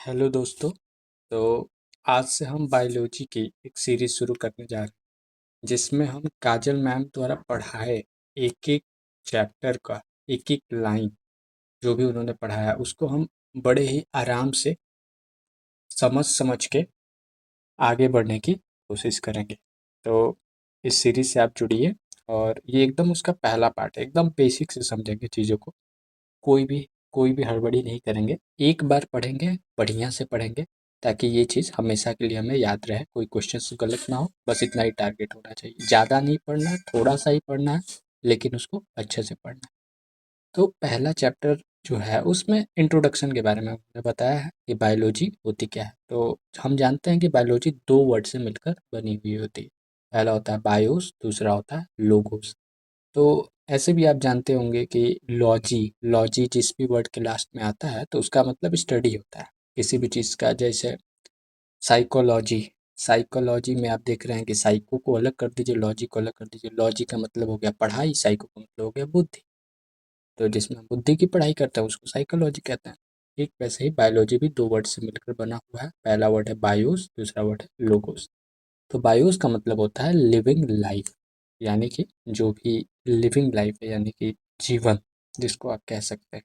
Hello दोस्तों। तो आज से हम बायोलॉजी की एक सीरीज शुरू करने जा रहे हैं जिसमें हम काजल मैम द्वारा पढ़ाए एक एक चैप्टर का एक एक लाइन जो भी उन्होंने पढ़ाया उसको हम बड़े ही आराम से समझ समझ के आगे बढ़ने की कोशिश करेंगे। तो इस सीरीज से आप जुड़िए और ये एकदम उसका पहला पार्ट है। एकदम बेसिक से समझेंगे चीज़ों को। कोई भी हड़बड़ी नहीं करेंगे। एक बार पढ़ेंगे, बढ़िया से पढ़ेंगे ताकि ये चीज़ हमेशा के लिए हमें याद रहे। कोई क्वेश्चन गलत ना हो, बस इतना ही टारगेट होना चाहिए। ज़्यादा नहीं पढ़ना है, थोड़ा सा ही पढ़ना है, लेकिन उसको अच्छे से पढ़ना है। तो पहला चैप्टर जो है उसमें इंट्रोडक्शन के बारे में उन्होंने बताया है कि बायोलॉजी होती क्या है। तो हम जानते हैं कि बायोलॉजी दो वर्ड से मिलकर बनी हुई होती है। पहला होता है बायोस, दूसरा होता है लोगोस। तो ऐसे भी आप जानते होंगे कि लॉजी लॉजी जिस भी वर्ड के लास्ट में आता है तो उसका मतलब स्टडी होता है किसी भी चीज़ का। जैसे साइकोलॉजी, साइकोलॉजी में आप देख रहे हैं कि साइको को अलग कर दीजिए, लॉजी को अलग कर दीजिए। लॉजी का मतलब हो गया पढ़ाई, साइको का मतलब हो गया बुद्धि। तो जिसमें हम बुद्धि की पढ़ाई करते हैं उसको साइकोलॉजी कहते हैं। ठीक वैसे ही बायोलॉजी भी दो वर्ड से मिलकर बना हुआ है। पहला वर्ड है बायोस, दूसरा वर्ड है लोगोस। तो बायोस का मतलब होता है लिविंग लाइफ, यानी कि जो भी लिविंग लाइफ है, यानी कि जीवन जिसको आप कह सकते हैं।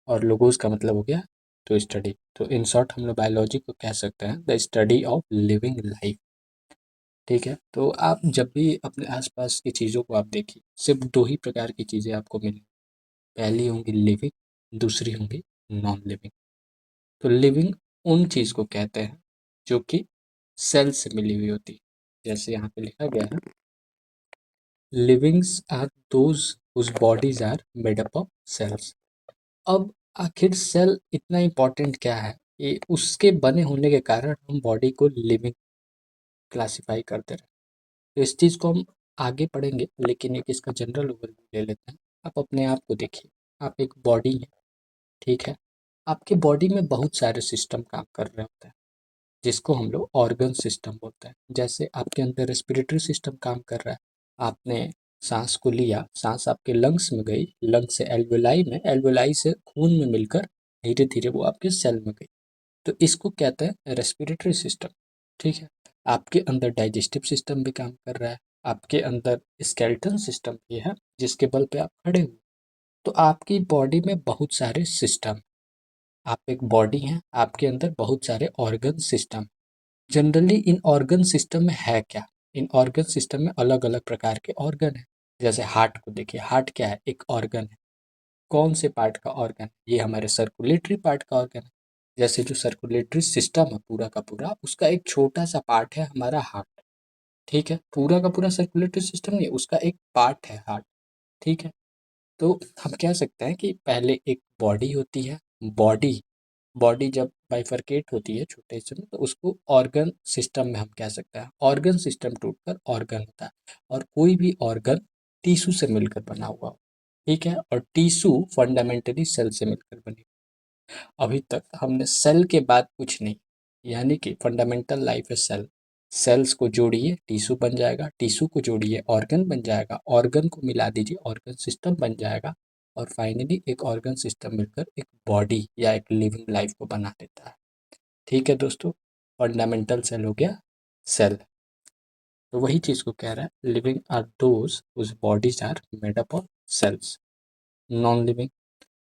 और लोगोस का मतलब हो गया तो स्टडी। तो इन शॉर्ट हम लोग बायोलॉजी को कह सकते हैं the study of living life. ठीक है। तो आप जब भी अपने आसपास की चीज़ों को आप देखिए, सिर्फ दो ही प्रकार की चीज़ें आपको मिलेंगी। पहली होंगी लिविंग, दूसरी होंगी नॉन लिविंग। तो लिविंग उन चीज़ को कहते हैं जो कि सेल से मिली हुई होती है। जैसे यहाँ पे लिखा गया है, livings are those whose bodies are made up of cells। अब आखिर सेल इतना इम्पोर्टेंट क्या है, ये उसके बने होने के कारण हम बॉडी को लिविंग क्लासिफाई करते रहे। तो इस चीज़ को हम आगे पढ़ेंगे, लेकिन एक इसका जनरल ओवरव्यू ले लेते हैं। आप अपने आप को देखिए, आप एक बॉडी है। ठीक है। आपके बॉडी में बहुत सारे सिस्टम काम कर रहे होते हैं जिसको हम लोग ऑर्गन सिस्टम बोलते हैं। जैसे आपके अंदर रेस्पिरेटरी सिस्टम काम कर रहा है। आपने सांस को लिया, सांस आपके लंग्स में गई, लंग्स से एल्वेलाई में, एल्वेलाई से खून में मिलकर धीरे धीरे वो आपके सेल में गई। तो इसको कहते हैं रेस्पिरेटरी सिस्टम। ठीक है। आपके अंदर डाइजेस्टिव सिस्टम भी काम कर रहा है। आपके अंदर स्केलेटन सिस्टम भी है जिसके बल पे आप खड़े हो। तो आपकी बॉडी में बहुत सारे सिस्टम, आप एक बॉडी हैं, आपके अंदर बहुत सारे organ system. Generally in organ system में है क्या, इन ऑर्गन सिस्टम में अलग अलग प्रकार के ऑर्गन है। जैसे हार्ट को देखिए, हार्ट क्या है, एक ऑर्गन है। कौन से पार्ट का ऑर्गन है, ये हमारे सर्कुलेटरी पार्ट का ऑर्गन है। जैसे जो सर्कुलेटरी सिस्टम है पूरा का पूरा, उसका एक छोटा सा पार्ट है हमारा हार्ट। ठीक है। पूरा का पूरा सर्कुलेटरी सिस्टम नहीं, उसका एक पार्ट है हार्ट। ठीक है। तो हम कह सकते हैं कि पहले एक बॉडी होती है। बॉडी बॉडी जब बाइफरकेट होती है छोटे हिस्से में, तो उसको ऑर्गन सिस्टम में हम कह सकते हैं। ऑर्गन सिस्टम टूटकर ऑर्गन होता है। और कोई भी ऑर्गन टिश्यू से मिलकर बना हुआ हो। ठीक है। और टिश्यू फंडामेंटली सेल से मिलकर बनी। अभी तक हमने सेल के बाद कुछ नहीं, यानी कि फंडामेंटल लाइफ है सेल। सेल्स को जोड़िए टिश्यू बन जाएगा, टिश्यू को जोड़िए ऑर्गन बन जाएगा, ऑर्गन को मिला दीजिए ऑर्गन सिस्टम बन जाएगा। और फाइनली एक ऑर्गन सिस्टम मिलकर एक बॉडी या एक लिविंग लाइफ को बना देता है। ठीक है दोस्तों। फंडामेंटल सेल हो गया सेल। तो वही चीज़ को कह रहा है, living are those whose bodies are made up of cells. Non living,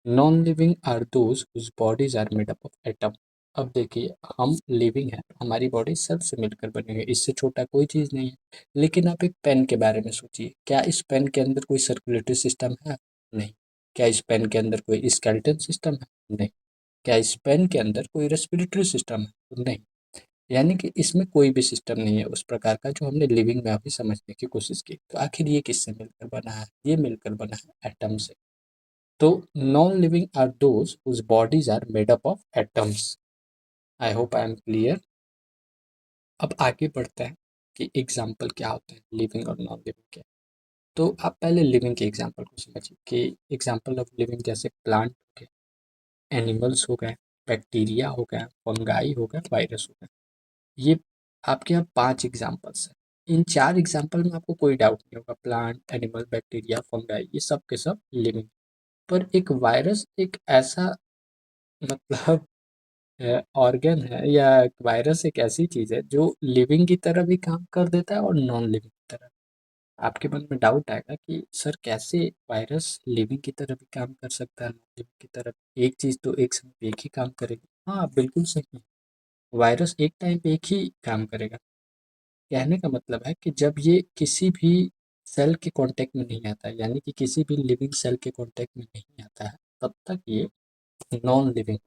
non living are those whose bodies are made up of atom. अब देखिए, हम लिविंग हैं, हमारी बॉडी सेल से मिलकर बनी हुई है, इससे छोटा कोई चीज़ नहीं है। लेकिन आप एक पेन के बारे में सोचिए, क्या इस पेन के अंदर कोई सर्कुलेटरी सिस्टम है? नहीं। क्या इस पेन के अंदर कोई स्केलेटन सिस्टम है? नहीं। क्या इस पेन के अंदर कोई रेस्पिरेटरी सिस्टम है? नहीं। यानी कि इसमें कोई भी सिस्टम नहीं है उस प्रकार का जो हमने लिविंग में अभी समझने की कोशिश की। तो आखिर ये किससे मिलकर बना है? ये मिलकर बना है एटम से। तो non living are those whose bodies are made up of atoms। I hope I am clear. अब आगे बढ़ते हैं कि एग्जाम्पल क्या होते हैं लिविंग और नॉन लिविंग के। तो आप पहले लिविंग के एग्जाम्पल को समझिए कि एग्जाम्पल ऑफ लिविंग जैसे प्लांट हो गए, एनिमल्स हो गए, बैक्टीरिया हो गया, फंगाई हो गया, वायरस हो गया। ये आपके यहाँ 5 एग्जाम्पल्स हैं। इन 4 एग्जाम्पल में आपको कोई डाउट नहीं होगा, प्लांट, एनिमल, बैक्टीरिया, फंगाई, ये सब के सब लिविंग। पर एक वायरस एक ऐसा मतलब ऑर्गन है या वायरस एक ऐसी चीज़ है जो लिविंग की तरह भी काम कर देता है और नॉन लिविंग की तरह। आपके मन में डाउट आएगा कि सर कैसे वायरस लिविंग की तरह भी काम कर सकता है, नॉन लिविंग की तरह? एक चीज़ तो एक समय एक ही काम करेगी। हाँ, आप बिल्कुल सही हैं। वायरस एक टाइम पे एक ही काम करेगा। कहने का मतलब है कि जब ये किसी भी सेल के कांटेक्ट में नहीं आता है, यानी कि किसी भी लिविंग सेल के कांटेक्ट में नहीं आता है, तब तक ये नॉन लिविंग।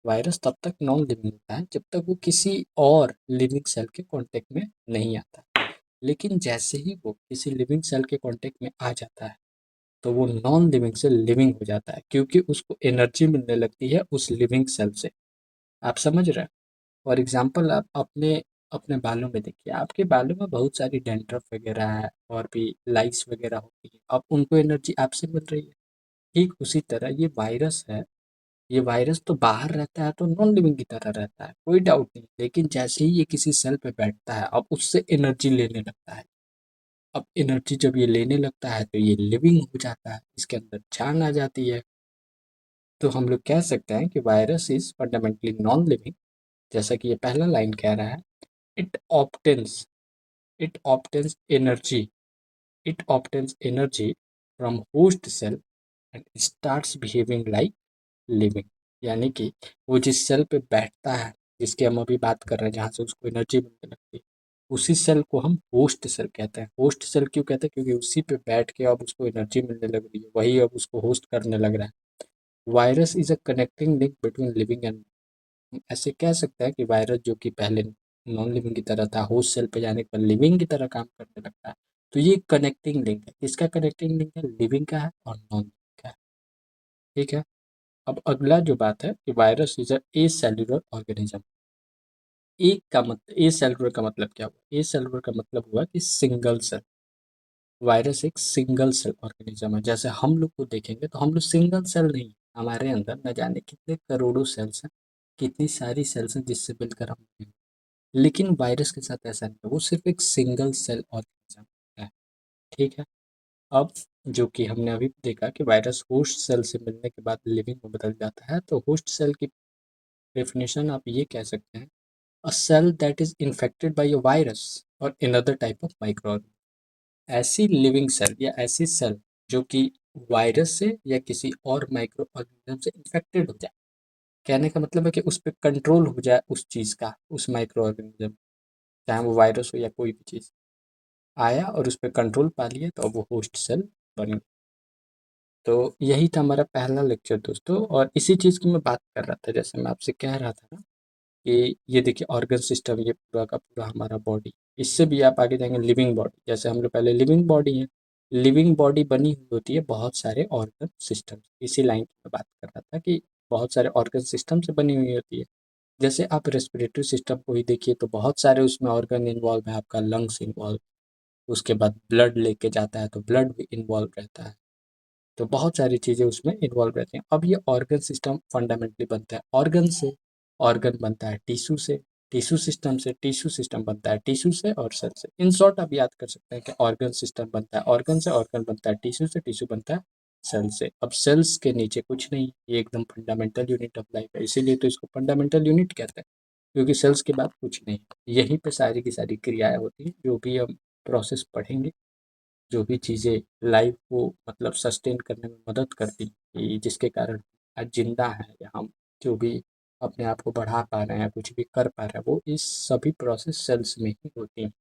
वायरस तब तक नॉन लिविंग होता है जब तक वो किसी और लिविंग सेल के कांटेक्ट में नहीं आता। लेकिन जैसे ही वो किसी लिविंग सेल के कांटेक्ट में आ जाता है तो वो नॉन लिविंग से लिविंग हो जाता है, क्योंकि उसको एनर्जी मिलने लगती है उस लिविंग सेल से। आप समझ रहे हैं? फॉर एग्जाम्पल आप अपने अपने बालों में देखिए, आपके बालों में बहुत सारी डैंड्रफ वगैरह है और भी लाइस वगैरह होती है, अब उनको एनर्जी आपसे मिल रही है। ठीक उसी तरह ये वायरस है। ये वायरस तो बाहर रहता है तो नॉन लिविंग की तरह रहता है, कोई डाउट नहीं, लेकिन जैसे ही ये किसी सेल पे बैठता है अब उससे एनर्जी लेने लगता है। अब एनर्जी जब ये लेने लगता है तो ये लिविंग हो जाता है, इसके अंदर जान आ जाती है। तो हम लोग कह सकते हैं कि virus is fundamentally non living. जैसा कि ये पहला लाइन कह रहा है, it obtains it obtains energy it obtains energy from host cell and starts behaving like living. यानी कि वो जिस सेल पे बैठता है, जिसकी हम अभी बात कर रहे हैं, जहाँ से उसको एनर्जी मिलने लगती है, उसी सेल को हम होस्ट सेल कहते हैं। होस्ट सेल क्यों कहते हैं? क्योंकि उसी पे बैठ के अब उसको एनर्जी मिलने लग रही है, वही अब उसको होस्ट करने लग रहा है। Virus is a connecting link between living and, ऐसे कह सकते हैं कि वायरस जो कि पहले नॉन लिविंग की तरह था, होस्ट सेल पे जाने के बाद लिविंग की तरह काम करने लगता है। तो ये कनेक्टिंग लिंक है। किसका कनेक्टिंग लिंक है? लिविंग का है और नॉन लिविंग का है। ठीक है। अब अगला जो बात है कि virus is a cellular organism. एक का मतलब, ए सेल्युलर का मतलब क्या हुआ? ए सेल्युलर का मतलब हुआ कि सिंगल सेल। वायरस एक सिंगल सेल ऑर्गेनिज्म है। जैसे हम लोग को देखेंगे तो हम लोग सिंगल सेल नहीं, हमारे अंदर न जाने कितने करोड़ों सेल्स हैं, कितनी सारी सेल्स हैं जिससे मिलकर हम हैं। लेकिन वायरस के साथ ऐसा नहीं है, वो सिर्फ एक सिंगल सेल ऑर्गेनिज्म है। ठीक है। अब जो कि हमने अभी देखा कि वायरस होस्ट सेल से मिलने के बाद लिविंग में बदल जाता है, तो होस्ट सेल की डेफिनेशन आप ये कह सकते हैं, a cell that is infected by a virus और अनदर टाइप ऑफ माइक्रो। ऐसी लिविंग सेल या ऐसी सेल जो कि वायरस से या किसी और माइक्रो ऑर्गेनिज्म से इन्फेक्टेड हो जाए। कहने का मतलब है कि उस पर कंट्रोल हो जाए उस चीज़ का, उस माइक्रो ऑर्गेनिज्म, चाहे वो वायरस हो या कोई भी चीज़, आया और उस पर कंट्रोल पा लिया तो अब वो होस्ट सेल बन गई। तो यही था हमारा पहला लेक्चर दोस्तों, और इसी चीज़ की मैं बात कर रहा था, जैसे मैं आपसे कह रहा था ना कि ये देखिए ऑर्गन सिस्टम, ये पूरा का पूरा हमारा बॉडी, इससे भी आप आगे जाएंगे लिविंग बॉडी। जैसे हम लोग पहले लिविंग बॉडी है, लिविंग बॉडी बनी हुई होती है बहुत सारे ऑर्गन सिस्टम। इसी लाइन की मैं बात कर रहा था कि बहुत सारे ऑर्गन सिस्टम से बनी हुई होती है। जैसे आप रेस्पिरेटरी सिस्टम को ही देखिए तो बहुत सारे उसमें ऑर्गन इन्वॉल्व है, आपका लंग्स इन्वॉल्व, उसके बाद ब्लड लेके जाता है तो ब्लड भी इन्वॉल्व रहता है। तो बहुत सारी चीज़ें उसमें इन्वॉल्व रहती हैं। अब ये ऑर्गन सिस्टम फंडामेंटली बनता है ऑर्गन से, ऑर्गन बनता है टिश्यू से, टिश्यू सिस्टम से, टिश्यू सिस्टम बनता है टिश्यू से और सेल से। इन शॉर्ट आप याद कर सकते हैं कि ऑर्गन सिस्टम बनता है ऑर्गन से, ऑर्गन बनता है टिश्यू से, टिश्यू बनता है सेल से। अब सेल्स के नीचे कुछ नहीं, ये एकदम फंडामेंटल यूनिट ऑफ लाइफ है, इसीलिए तो इसको फंडामेंटल यूनिट कहते हैं, क्योंकि सेल्स के बाद कुछ नहीं। यहीं पे सारी की सारी क्रियाएं होती हैं, जो भी हम प्रोसेस पढ़ेंगे, जो भी चीज़ें लाइफ को मतलब सस्टेन करने में मदद करती कि जिसके कारण आज जिंदा हैं, या हम जो भी अपने आप को बढ़ा पा रहे हैं, कुछ भी कर पा रहे हैं, वो इस सभी प्रोसेस सेल्स में ही होती हैं।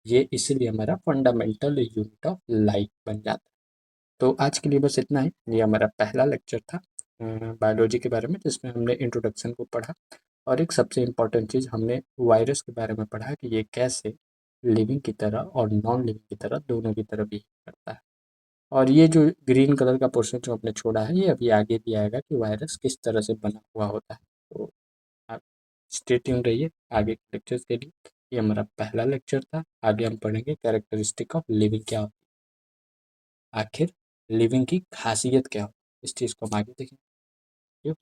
ये इसीलिए हमारा फंडामेंटल यूनिट ऑफ लाइफ बन जाता है। तो आज के लिए बस इतना ही। ये हमारा पहला लेक्चर था बायोलॉजी के बारे में, जिसमें हमने इंट्रोडक्शन को पढ़ा, और एक सबसे इम्पॉर्टेंट चीज़ हमने वायरस के बारे में पढ़ा कि ये कैसे लिविंग की तरह और नॉन लिविंग की तरह दोनों की तरह बिहेव करता है। और ये जो ग्रीन कलर का पोर्शन जो हमने छोड़ा है, ये अभी आगे भी आएगा कि वायरस किस तरह से बना हुआ होता है। तो आप स्टे ट्यून रहिए आगे के लेक्चर्स के लिए। ये हमारा पहला लेक्चर था। आगे हम पढ़ेंगे कैरेक्टरिस्टिक ऑफ लिविंग क्या होती है, आखिर लिविंग की खासियत क्या होती है, इस चीज़ को हम आगे देखेंगे।